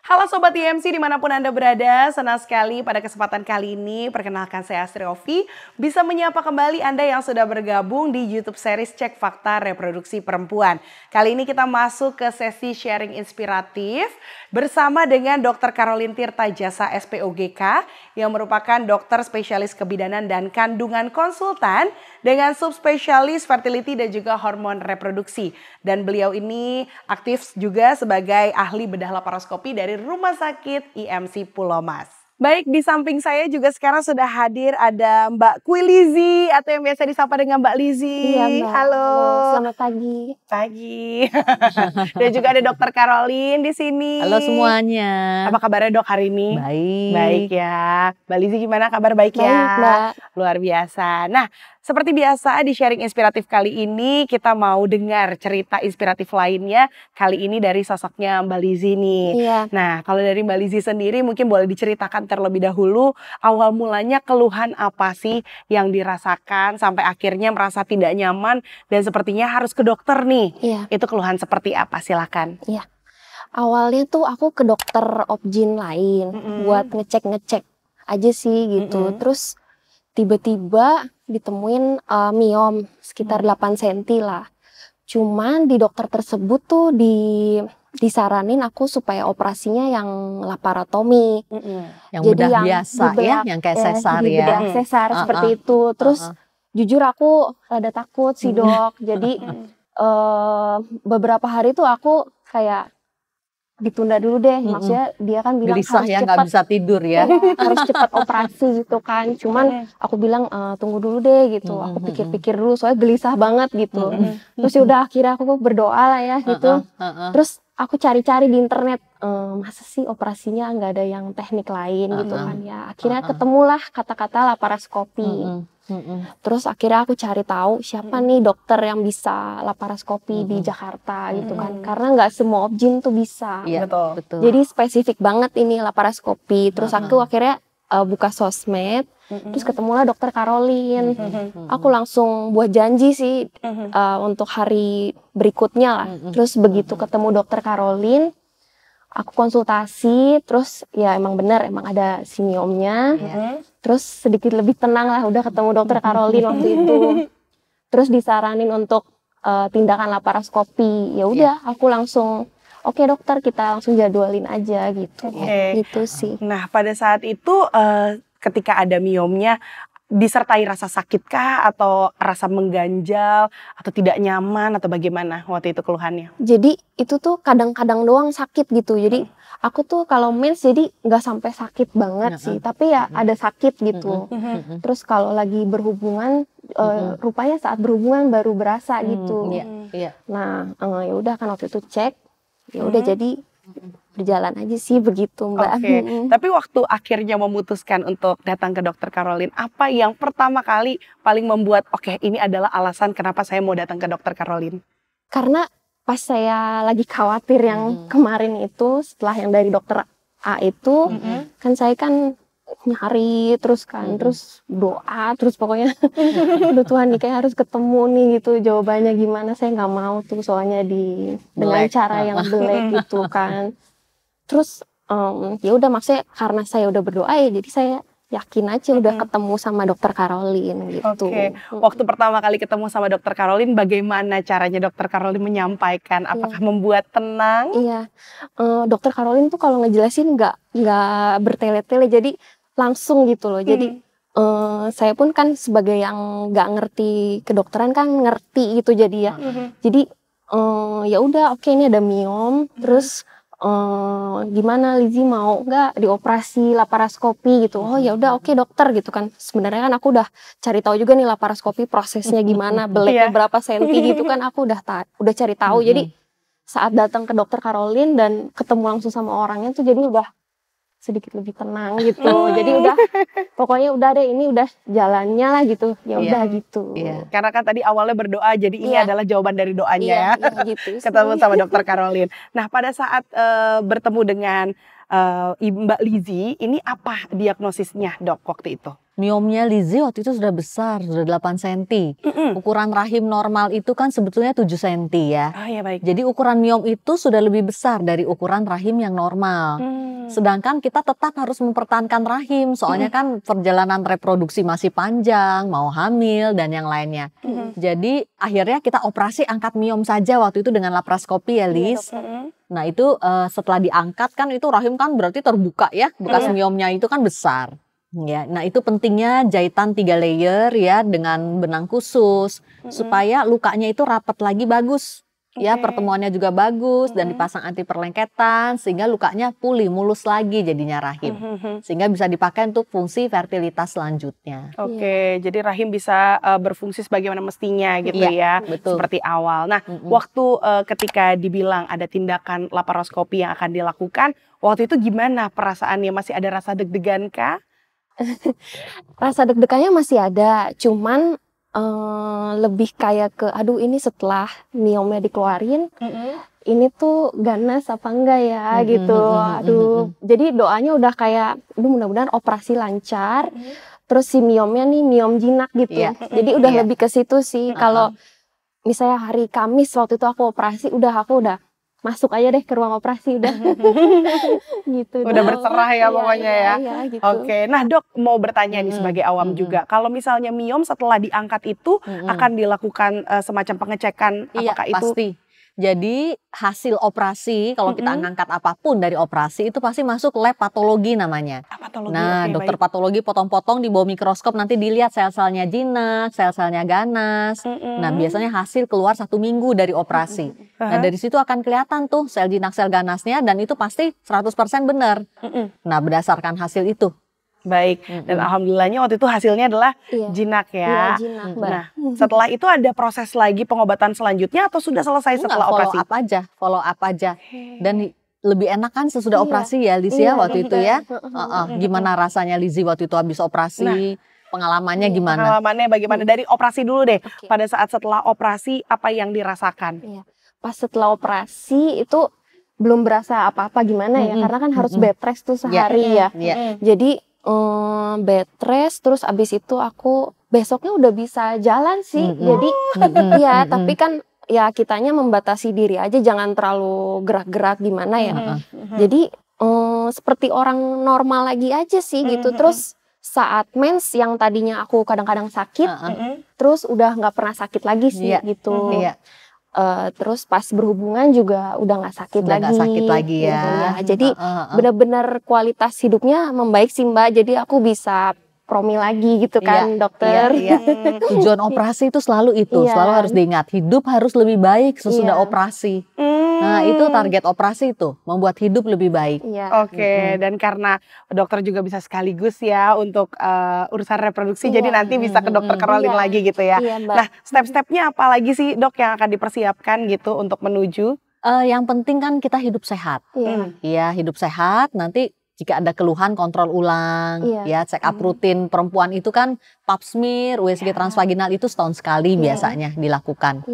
Halo Sobat IMC dimanapun Anda berada, senang sekali pada kesempatan kali ini perkenalkan saya Astri Ovi bisa menyapa kembali Anda yang sudah bergabung di YouTube series Cek Fakta Reproduksi Perempuan. Kali ini kita masuk ke sesi sharing inspiratif bersama dengan Dr. Caroline Tirta Jasa SPOGK yang merupakan dokter spesialis kebidanan dan kandungan konsultan dengan subspesialis fertility dan juga hormon reproduksi. Dan beliau ini aktif juga sebagai ahli bedah laparoskopi dari Rumah Sakit IMC Pulau Mas. Baik, di samping saya juga sekarang sudah hadir ada Mbak Kwilizi atau yang biasa disapa dengan Mbak Lizi. Iya Mbak. Halo. Selamat pagi. Pagi. Dan juga ada Dokter Caroline di sini. Halo semuanya. Apa kabarnya Dok hari ini? Baik. Baik ya. Mbak Lizi gimana kabar baik ya? Baik Mbak. Luar biasa. Nah, seperti biasa di sharing inspiratif kali ini kita mau dengar cerita inspiratif lainnya. Kali ini dari sosoknya Mbak Lizi nih. Iya. Nah, kalau dari Mbak Lizi sendiri mungkin boleh diceritakan terlebih dahulu awal mulanya keluhan apa sih yang dirasakan sampai akhirnya merasa tidak nyaman dan sepertinya harus ke dokter nih. Iya. Itu keluhan seperti apa? Silakan. Iya. Awalnya tuh aku ke dokter obgyn lain buat ngecek aja sih gitu. Terus tiba-tiba ditemuin miom sekitar 8 cm lah. Cuman di dokter tersebut tuh disaranin aku supaya operasinya yang laparotomi. Yang Jadi bedah yang biasa dibelah, ya, yang kayak sesar ya. Bedah sesar seperti itu. Terus jujur aku rada takut sih dok. Jadi beberapa hari tuh aku kayak ditunda dulu deh. Maksudnya dia kan bilang Gelisah harus ya, cepat. nggak bisa tidur ya. Harus cepat operasi gitu kan. Cuman aku bilang tunggu dulu deh gitu. Aku pikir-pikir dulu soalnya gelisah banget gitu. Terus yaudah akhirnya aku berdoa lah ya gitu. Terus aku cari-cari di internet. Masa sih operasinya nggak ada yang teknik lain gitu kan ya. Akhirnya ketemulah kata-kata laparoskopi. Terus akhirnya aku cari tahu siapa nih dokter yang bisa laparoskopi di Jakarta gitu kan. Karena nggak semua obgyn tuh bisa. Iya, betul. Jadi spesifik banget ini laparoskopi. Terus aku akhirnya buka sosmed. Terus ketemulah dokter Caroline. Aku langsung buat janji sih untuk hari berikutnya lah. Terus begitu ketemu dokter Caroline, aku konsultasi. Terus ya emang benar, emang ada simiomnya. Terus sedikit lebih tenang lah, udah ketemu dokter Caroline waktu itu. Terus disaranin untuk tindakan laparoskopi. Ya udah, aku langsung oke dokter, kita langsung jadwalin aja gitu. Gitu sih. Nah, pada saat itu ketika ada miomnya disertai rasa sakit kah atau rasa mengganjal atau tidak nyaman atau bagaimana waktu itu keluhannya? Jadi itu tuh kadang-kadang doang sakit gitu. Jadi aku tuh kalau mens jadi nggak sampai sakit banget sih, tapi ya ada sakit gitu. Terus kalau lagi berhubungan, rupanya saat berhubungan baru berasa gitu. Iya. Nah, ya udah kan waktu itu cek, ya udah jadi berjalan aja sih begitu Mbak. Oke. Tapi waktu akhirnya memutuskan untuk datang ke dokter Caroline, apa yang pertama kali paling membuat oke ini adalah alasan kenapa saya mau datang ke dokter Caroline? Karena pas saya lagi khawatir yang kemarin itu, setelah yang dari dokter A itu, kan saya kan nyari terus kan, terus doa, terus pokoknya udah Tuhan nih kayak harus ketemu nih gitu, jawabannya gimana, saya nggak mau tuh soalnya dengan cara yang belek gitu kan. Terus ya udah maksudnya karena saya udah berdoa ya jadi saya yakin aja udah ketemu sama dokter Caroline gitu. Oke. Waktu pertama kali ketemu sama dokter Caroline, bagaimana caranya dokter Caroline menyampaikan? Apakah membuat tenang? Iya, dokter Caroline tuh kalau ngejelasin nggak bertele-tele, jadi langsung gitu loh. Jadi saya pun kan sebagai yang nggak ngerti kedokteran kan ngerti gitu jadi ya. Jadi ya udah oke, ini ada miom, terus gimana Lizi mau nggak dioperasi laparoskopi gitu. Oh ya udah oke dokter gitu kan. Sebenarnya kan aku udah cari tahu juga nih laparoskopi prosesnya gimana, beleknya berapa senti gitu kan aku udah cari tahu. Jadi saat datang ke dokter Caroline dan ketemu langsung sama orangnya tuh jadi udah sedikit lebih tenang gitu. Jadi udah pokoknya udah deh, ini udah jalannya lah gitu. Ya udah gitu. Karena kan tadi awalnya berdoa, jadi ini adalah jawaban dari doanya ya. Gitu. Ketemu sama Dokter Caroline. Nah, pada saat bertemu dengan Mbak Lizzy, ini apa diagnosisnya, Dok, waktu itu? Miomnya Lizzy waktu itu sudah besar, sudah 8 cm. Ukuran rahim normal itu kan sebetulnya 7 cm ya. Ya, baik. Jadi ukuran miom itu sudah lebih besar dari ukuran rahim yang normal. Sedangkan kita tetap harus mempertahankan rahim, soalnya kan perjalanan reproduksi masih panjang, mau hamil dan yang lainnya. Jadi akhirnya kita operasi angkat miom saja waktu itu dengan laparoskopi ya, Liz. Nah itu setelah diangkat kan itu rahim kan berarti terbuka ya, bekas miomnya itu kan besar. Ya, nah itu pentingnya jahitan 3 layer ya dengan benang khusus supaya lukanya itu rapat lagi bagus. Ya, pertemuannya juga bagus dan dipasang anti perlengketan sehingga lukanya pulih, mulus lagi jadinya rahim. Sehingga bisa dipakai untuk fungsi fertilitas selanjutnya. Oke, jadi rahim bisa berfungsi sebagaimana mestinya gitu ya. Betul. Seperti awal. Nah, waktu ketika dibilang ada tindakan laparoskopi yang akan dilakukan, waktu itu gimana perasaannya? Masih ada rasa deg-degan kah? Rasa deg-degannya masih ada, cuman lebih kayak ke aduh ini setelah miomnya dikeluarin, ini tuh ganas apa enggak ya gitu. Aduh, jadi doanya udah kayak aduh mudah-mudahan operasi lancar. Terus si miomnya nih miom jinak gitu. Jadi udah lebih ke situ sih. Kalau misalnya hari Kamis waktu itu aku operasi, aku udah masuk aja deh ke ruang operasi udah. Gitu. Udah berserah ya pokoknya ya. Gitu. Oke, nah Dok mau bertanya nih sebagai awam juga. Kalau misalnya miom setelah diangkat itu akan dilakukan semacam pengecekan apakah itu? Pasti. Jadi hasil operasi kalau kita ngangkat apapun dari operasi itu pasti masuk lab patologi namanya. Patologi, nah dokter patologi potong-potong di bawah mikroskop nanti dilihat sel-selnya jinak, sel-selnya ganas. Nah biasanya hasil keluar 1 minggu dari operasi. Nah dari situ akan kelihatan tuh sel jinak, sel ganasnya dan itu pasti 100% benar. Nah berdasarkan hasil itu. Baik, dan alhamdulillahnya waktu itu hasilnya adalah jinak ya. Jinak, nah, setelah itu ada proses lagi pengobatan selanjutnya atau sudah selesai setelah operasi? Follow up aja. Dan lebih enak kan sesudah operasi ya, Lizzy ya waktu itu ya. Gimana rasanya Lizzy waktu itu habis operasi? Pengalamannya gimana? Pengalamannya bagaimana? Dari operasi dulu deh. Pada saat setelah operasi apa yang dirasakan? Pas setelah operasi itu belum berasa apa-apa gimana ya, karena kan harus bed rest tuh sehari ya. Jadi bed rest, terus abis itu aku besoknya udah bisa jalan sih. Jadi ya tapi kan ya kitanya membatasi diri aja, jangan terlalu gerak-gerak gimana ya. Jadi seperti orang normal lagi aja sih gitu. Terus saat mens yang tadinya aku kadang-kadang sakit, terus udah nggak pernah sakit lagi sih gitu. Terus pas berhubungan juga udah nggak sakit lagi ya. Gitu ya. Jadi benar-benar kualitas hidupnya membaik sih Mbak. Jadi aku bisa promi lagi gitu kan dokter. Tujuan operasi itu selalu selalu harus diingat. Hidup harus lebih baik sesudah operasi. Nah itu target operasi itu, membuat hidup lebih baik. Oke, dan karena dokter juga bisa sekaligus ya untuk urusan reproduksi, jadi nanti bisa ke dokter Caroline lagi gitu ya. Nah step-stepnya apa lagi sih dok yang akan dipersiapkan gitu untuk menuju? Yang penting kan kita hidup sehat. Iya, hidup sehat. Nanti jika ada keluhan kontrol ulang, ya check up rutin. Perempuan itu kan pap smear, USG transvaginal itu setahun sekali biasanya dilakukan.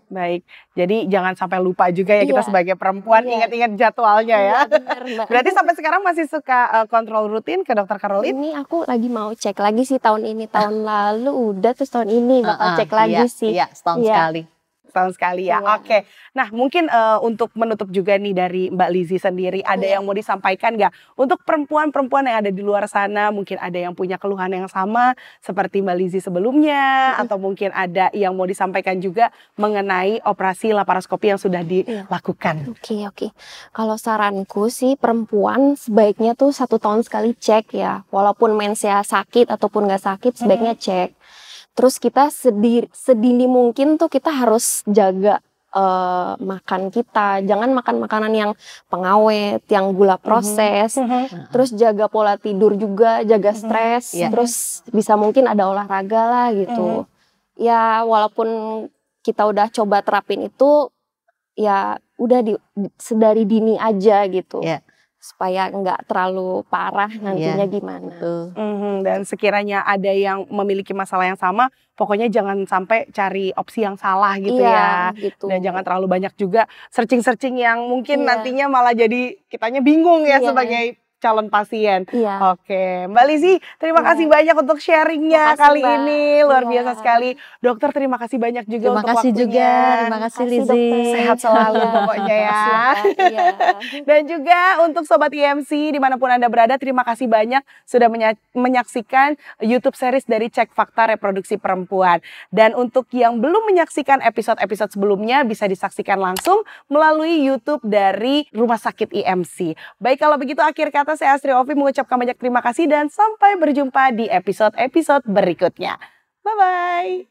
Baik, jadi jangan sampai lupa juga ya kita sebagai perempuan ingat-ingat jadwalnya ya. Berarti sampai sekarang masih suka kontrol rutin ke dokter Caroline? Ini aku lagi mau cek lagi sih tahun ini, tahun lalu udah, terus tahun ini bakal cek lagi sih. Iya, setahun sekali. Setahun sekali ya. Oke. Nah mungkin untuk menutup juga nih dari Mbak Lizzy sendiri, ada yang mau disampaikan nggak untuk perempuan-perempuan yang ada di luar sana? Mungkin ada yang punya keluhan yang sama seperti Mbak Lizzy sebelumnya, atau mungkin ada yang mau disampaikan juga mengenai operasi laparoskopi yang sudah dilakukan. Oke. Kalau saranku sih perempuan sebaiknya tuh 1 tahun sekali cek ya. Walaupun mensnya sakit ataupun nggak sakit, sebaiknya cek. Terus kita sedini mungkin tuh kita harus jaga makan kita. Jangan makan makanan yang pengawet, yang gula proses. Terus jaga pola tidur juga, jaga stres. Terus bisa mungkin ada olahraga lah gitu. Ya walaupun kita udah coba terapin itu, ya udah sedari dini aja gitu. supaya nggak terlalu parah nantinya gimana. Tuh. Dan sekiranya ada yang memiliki masalah yang sama, pokoknya jangan sampai cari opsi yang salah gitu ya. Gitu. Dan jangan terlalu banyak juga searching-searching yang mungkin Iya. nantinya malah jadi kitanya bingung ya Iya. sebagai calon pasien. Iya. Oke, Mbak Lizzy, terima kasih banyak untuk sharingnya Makasih, kali Mbak. ini, luar Iya. biasa sekali. Dokter, terima kasih banyak juga Terima untuk kasih waktunya. juga, terima kasih Makasih, Lizzy. dokter. Sehat selalu pokoknya ya. Iya. Dan juga untuk Sobat IMC dimanapun Anda berada, terima kasih banyak sudah menyaksikan YouTube series dari Cek Fakta Reproduksi Perempuan. Dan untuk yang belum menyaksikan episode-episode sebelumnya, bisa disaksikan langsung melalui YouTube dari Rumah Sakit IMC. Baik, kalau begitu akhir kata saya Astri Ovi mengucapkan banyak terima kasih dan sampai berjumpa di episode-episode berikutnya. Bye-bye.